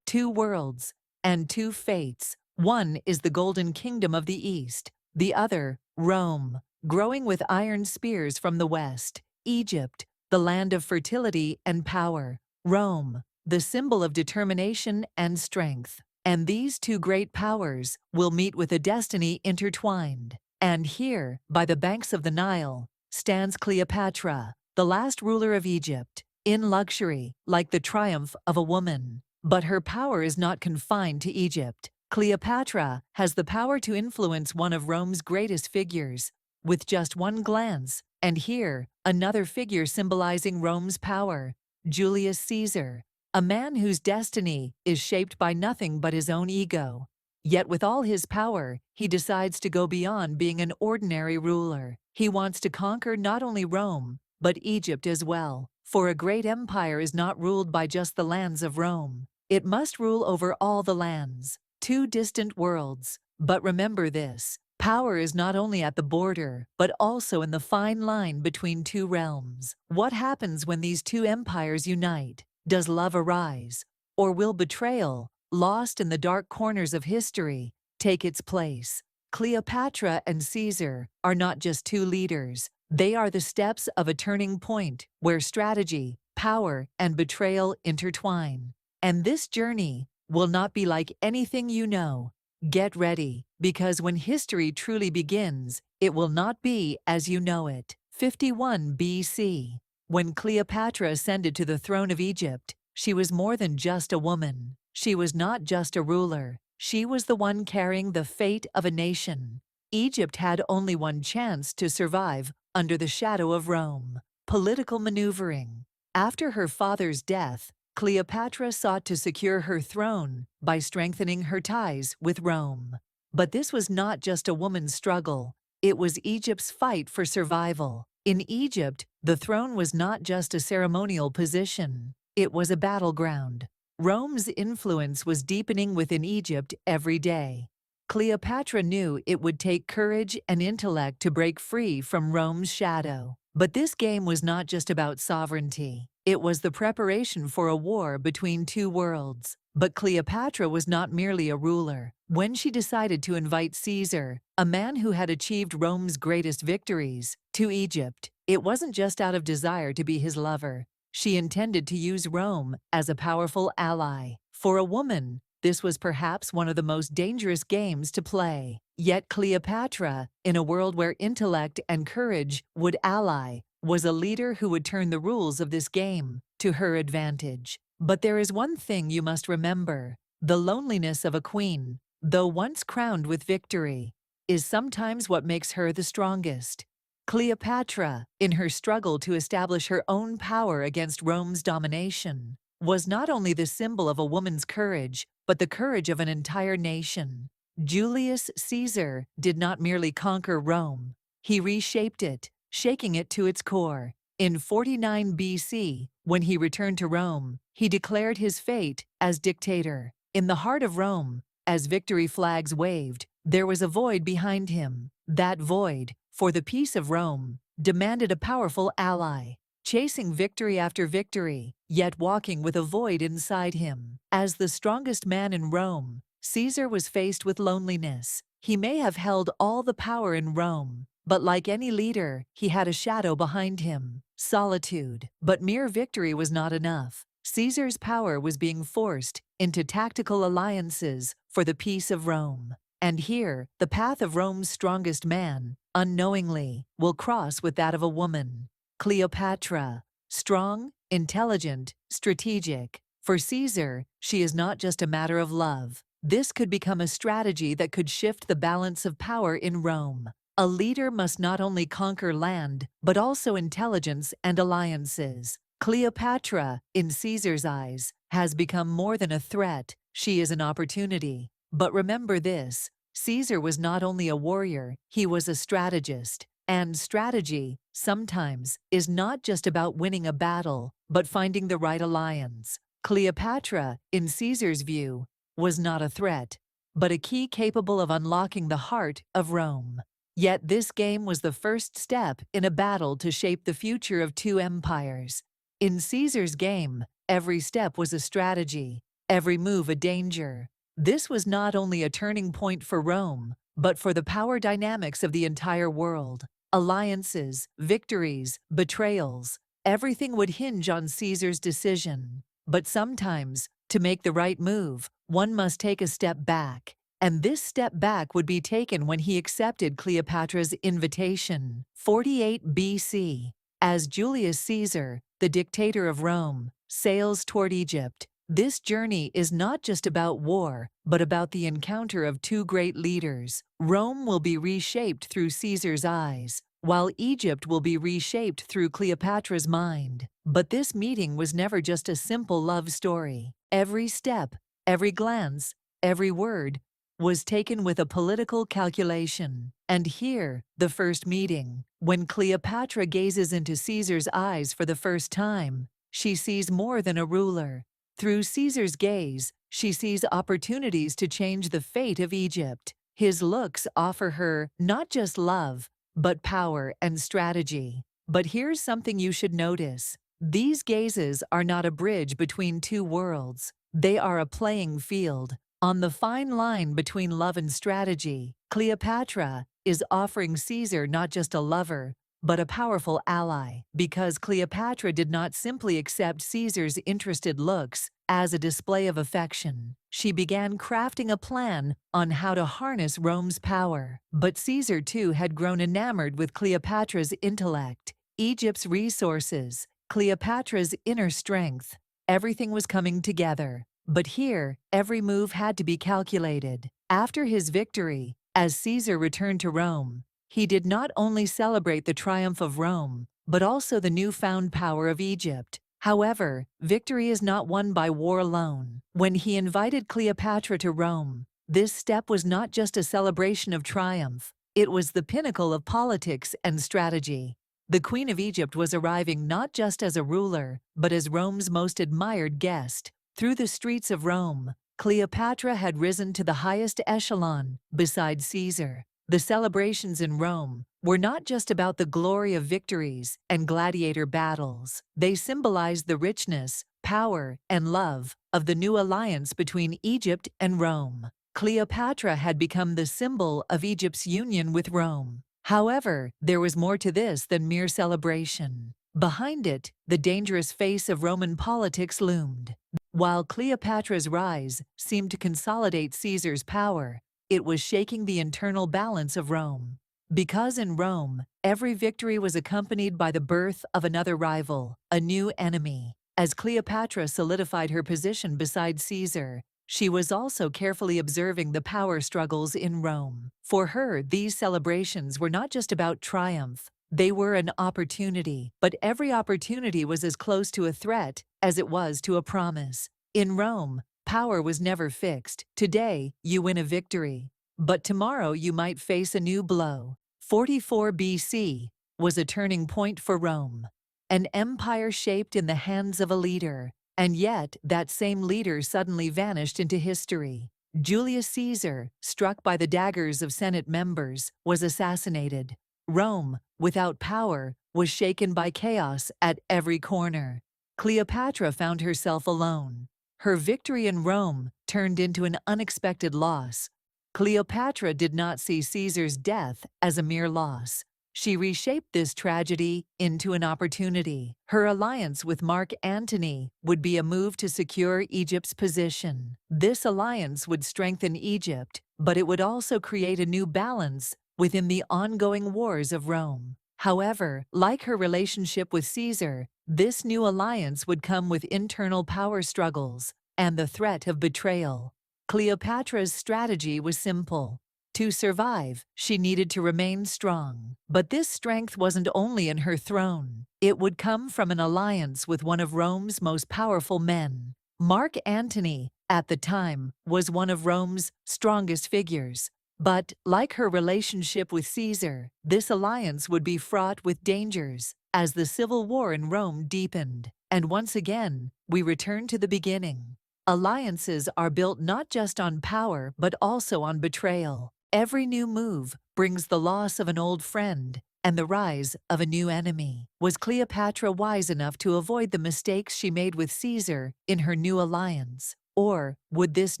two worlds, and two fates. One is the Golden Kingdom of the East, the other, Rome, growing with iron spears from the West. Egypt, the land of fertility and power. Rome, the symbol of determination and strength. And these two great powers will meet with a destiny intertwined. And here, by the banks of the Nile, stands Cleopatra, the last ruler of Egypt, in luxury, like the triumph of a woman. But her power is not confined to Egypt. Cleopatra has the power to influence one of Rome's greatest figures, with just one glance. And here, another figure symbolizing Rome's power, Julius Caesar, a man whose destiny is shaped by nothing but his own ego. Yet with all his power, he decides to go beyond being an ordinary ruler. He wants to conquer not only Rome, but Egypt as well. For a great empire is not ruled by just the lands of Rome. It must rule over all the lands, two distant worlds. But remember this, power is not only at the border, but also in the fine line between two realms. What happens when these two empires unite? Does love arise? Or will betrayal, lost in the dark corners of history, take its place? Cleopatra and Caesar are not just two leaders. They are the steps of a turning point where strategy, power, and betrayal intertwine. And this journey will not be like anything you know. Get ready, because when history truly begins, it will not be as you know it. 51 BC. When Cleopatra ascended to the throne of Egypt, she was more than just a woman. She was not just a ruler. She was the one carrying the fate of a nation. Egypt had only one chance to survive under the shadow of Rome: political maneuvering. After her father's death, Cleopatra sought to secure her throne by strengthening her ties with Rome. But this was not just a woman's struggle. It was Egypt's fight for survival. In Egypt, the throne was not just a ceremonial position. It was a battleground. Rome's influence was deepening within Egypt every day. Cleopatra knew it would take courage and intellect to break free from Rome's shadow. But this game was not just about sovereignty. It was the preparation for a war between two worlds. But Cleopatra was not merely a ruler. When she decided to invite Caesar, a man who had achieved Rome's greatest victories, to Egypt, it wasn't just out of desire to be his lover. She intended to use Rome as a powerful ally. For a woman, this was perhaps one of the most dangerous games to play. Yet Cleopatra, in a world where intellect and courage would ally, was a leader who would turn the rules of this game to her advantage. But there is one thing you must remember: the loneliness of a queen, though once crowned with victory, is sometimes what makes her the strongest. Cleopatra, in her struggle to establish her own power against Rome's domination, was not only the symbol of a woman's courage, but the courage of an entire nation. Julius Caesar did not merely conquer Rome, he reshaped it, shaking it to its core. In 49 BC, when he returned to Rome, he declared his fate as dictator. In the heart of Rome, as victory flags waved, there was a void behind him. That void, for the peace of Rome, demanded a powerful ally, chasing victory after victory, yet walking with a void inside him. As the strongest man in Rome, Caesar was faced with loneliness. He may have held all the power in Rome, but like any leader, he had a shadow behind him: solitude. But mere victory was not enough. Caesar's power was being forced into tactical alliances for the peace of Rome. And here, the path of Rome's strongest man, unknowingly, will cross with that of a woman: Cleopatra. Strong, intelligent, strategic. For Caesar, she is not just a matter of love. This could become a strategy that could shift the balance of power in Rome. A leader must not only conquer land, but also intelligence and alliances. Cleopatra, in Caesar's eyes, has become more than a threat. She is an opportunity. But remember this: Caesar was not only a warrior, he was a strategist. And strategy, sometimes, is not just about winning a battle, but finding the right alliance. Cleopatra, in Caesar's view, was not a threat, but a key capable of unlocking the heart of Rome. Yet this game was the first step in a battle to shape the future of two empires. In Caesar's game, every step was a strategy. every move a danger. This was not only a turning point for Rome, but for the power dynamics of the entire world. Alliances, victories, betrayals, everything would hinge on Caesar's decision. But sometimes, to make the right move, one must take a step back. And this step back would be taken when he accepted Cleopatra's invitation. 48 BC. As Julius Caesar, the dictator of Rome, sails toward Egypt, this journey is not just about war, but about the encounter of two great leaders. Rome will be reshaped through Caesar's eyes, while Egypt will be reshaped through Cleopatra's mind. But this meeting was never just a simple love story. Every step, every glance, every word was taken with a political calculation. And here, the first meeting. When Cleopatra gazes into Caesar's eyes for the first time, she sees more than a ruler. Through Caesar's gaze, she sees opportunities to change the fate of Egypt. His looks offer her not just love, but power and strategy. But here's something you should notice. These gazes are not a bridge between two worlds. They are a playing field. On the fine line between love and strategy, Cleopatra is offering Caesar not just a lover, but a powerful ally. Because Cleopatra did not simply accept Caesar's interested looks as a display of affection, she began crafting a plan on how to harness Rome's power. But Caesar too had grown enamored with Cleopatra's intellect, Egypt's resources, Cleopatra's inner strength. Everything was coming together. But here, every move had to be calculated. After his victory, as Caesar returned to Rome, he did not only celebrate the triumph of Rome, but also the newfound power of Egypt. However, victory is not won by war alone. When he invited Cleopatra to Rome, this step was not just a celebration of triumph, it was the pinnacle of politics and strategy. The Queen of Egypt was arriving not just as a ruler, but as Rome's most admired guest. Through the streets of Rome, Cleopatra had risen to the highest echelon beside Caesar. The celebrations in Rome were not just about the glory of victories and gladiator battles. They symbolized the richness, power, and love of the new alliance between Egypt and Rome. Cleopatra had become the symbol of Egypt's union with Rome. However, there was more to this than mere celebration. Behind it, the dangerous face of Roman politics loomed. While Cleopatra's rise seemed to consolidate Caesar's power, it was shaking the internal balance of Rome. Because in Rome, every victory was accompanied by the birth of another rival, a new enemy. As Cleopatra solidified her position beside Caesar, she was also carefully observing the power struggles in Rome. For her, these celebrations were not just about triumph. They were an opportunity, but every opportunity was as close to a threat as it was to a promise. In Rome, power was never fixed. Today, you win a victory, but tomorrow you might face a new blow. 44 BC was a turning point for Rome, an empire shaped in the hands of a leader, and yet that same leader suddenly vanished into history. Julius Caesar, struck by the daggers of Senate members, was assassinated. Rome, without power, was shaken by chaos at every corner. Cleopatra found herself alone. Her victory in Rome turned into an unexpected loss. Cleopatra did not see Caesar's death as a mere loss. She reshaped this tragedy into an opportunity. Her alliance with Mark Antony would be a move to secure Egypt's position. This alliance would strengthen Egypt, but it would also create a new balance within the ongoing wars of Rome. However, like her relationship with Caesar, this new alliance would come with internal power struggles and the threat of betrayal. Cleopatra's strategy was simple. To survive, she needed to remain strong. But this strength wasn't only in her throne. It would come from an alliance with one of Rome's most powerful men. Mark Antony, at the time, was one of Rome's strongest figures. But, like her relationship with Caesar, this alliance would be fraught with dangers as the civil war in Rome deepened. And once again, we return to the beginning. Alliances are built not just on power, but also on betrayal. Every new move brings the loss of an old friend and the rise of a new enemy. Was Cleopatra wise enough to avoid the mistakes she made with Caesar in her new alliance? Or would this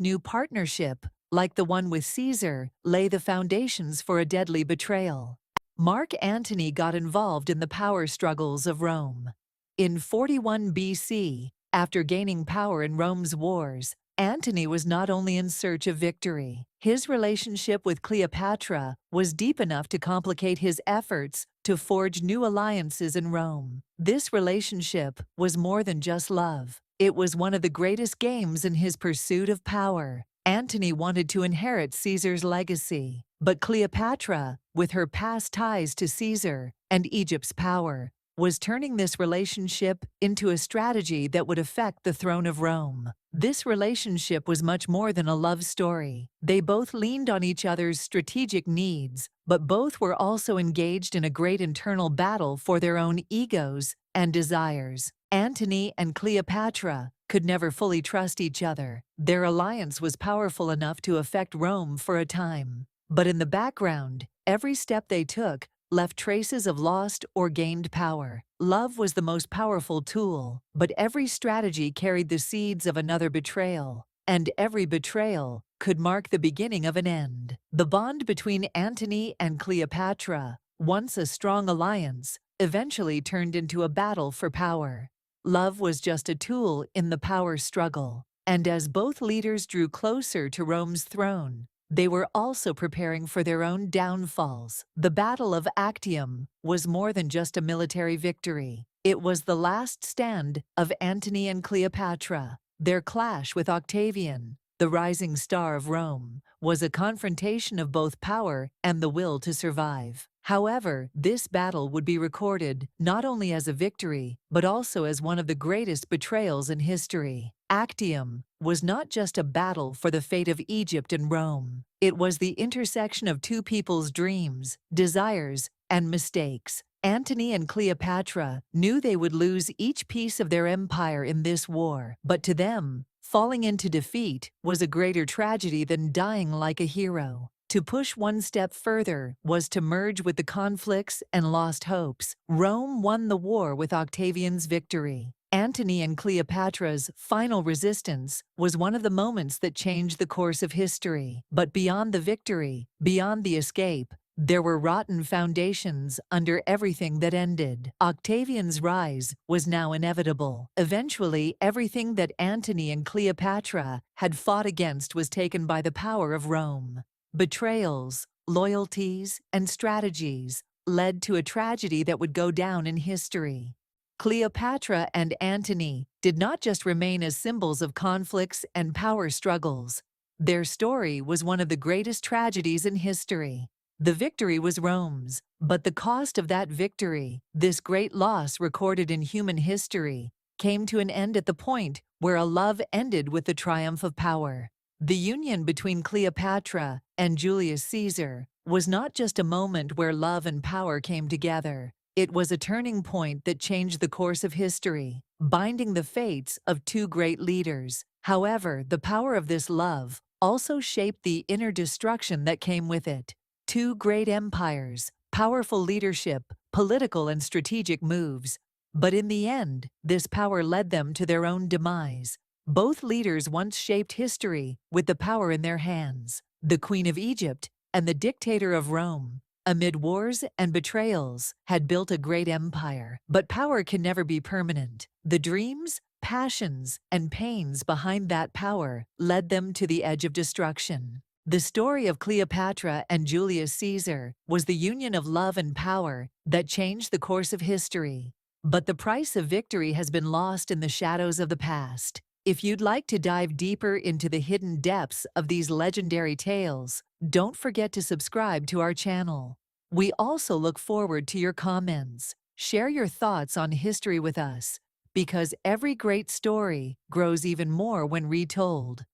new partnership, like the one with Caesar, lay the foundations for a deadly betrayal? Mark Antony got involved in the power struggles of Rome. In 41 BC, after gaining power in Rome's wars, Antony was not only in search of victory. His relationship with Cleopatra was deep enough to complicate his efforts to forge new alliances in Rome. This relationship was more than just love. It was one of the greatest games in his pursuit of power. Antony wanted to inherit Caesar's legacy, but Cleopatra, with her past ties to Caesar and Egypt's power, was turning this relationship into a strategy that would affect the throne of Rome. This relationship was much more than a love story. They both leaned on each other's strategic needs, but both were also engaged in a great internal battle for their own egos and desires. Antony and Cleopatra could never fully trust each other. Their alliance was powerful enough to affect Rome for a time. But in the background, every step they took left traces of lost or gained power. Love was the most powerful tool, but every strategy carried the seeds of another betrayal, and every betrayal could mark the beginning of an end. The bond between Antony and Cleopatra, once a strong alliance, eventually turned into a battle for power. Love was just a tool in the power struggle, and as both leaders drew closer to Rome's throne, they were also preparing for their own downfalls. The Battle of Actium was more than just a military victory. It was the last stand of Antony and Cleopatra. Their clash with Octavian, the rising star of Rome, was a confrontation of both power and the will to survive. However, this battle would be recorded not only as a victory, but also as one of the greatest betrayals in history. Actium was not just a battle for the fate of Egypt and Rome. It was the intersection of two people's dreams, desires, and mistakes. Antony and Cleopatra knew they would lose each piece of their empire in this war, but to them, falling into defeat was a greater tragedy than dying like a hero. To push one step further was to merge with the conflicts and lost hopes. Rome won the war with Octavian's victory. Antony and Cleopatra's final resistance was one of the moments that changed the course of history. But beyond the victory, beyond the escape, there were rotten foundations under everything that ended. Octavian's rise was now inevitable. Eventually, everything that Antony and Cleopatra had fought against was taken by the power of Rome. Betrayals, loyalties, and strategies led to a tragedy that would go down in history. Cleopatra and Antony did not just remain as symbols of conflicts and power struggles. Their story was one of the greatest tragedies in history. The victory was Rome's, but the cost of that victory, this great loss recorded in human history, came to an end at the point where a love ended with the triumph of power. The union between Cleopatra and Julius Caesar was not just a moment where love and power came together. It was a turning point that changed the course of history, binding the fates of two great leaders. However, the power of this love also shaped the inner destruction that came with it. Two great empires, powerful leadership, political and strategic moves. But in the end, this power led them to their own demise. Both leaders once shaped history with the power in their hands. The Queen of Egypt and the dictator of Rome, amid wars and betrayals, had built a great empire. But power can never be permanent. The dreams, passions, and pains behind that power led them to the edge of destruction. The story of Cleopatra and Julius Caesar was the union of love and power that changed the course of history. But the price of victory has been lost in the shadows of the past. If you'd like to dive deeper into the hidden depths of these legendary tales, don't forget to subscribe to our channel. We also look forward to your comments. Share your thoughts on history with us, because every great story grows even more when retold.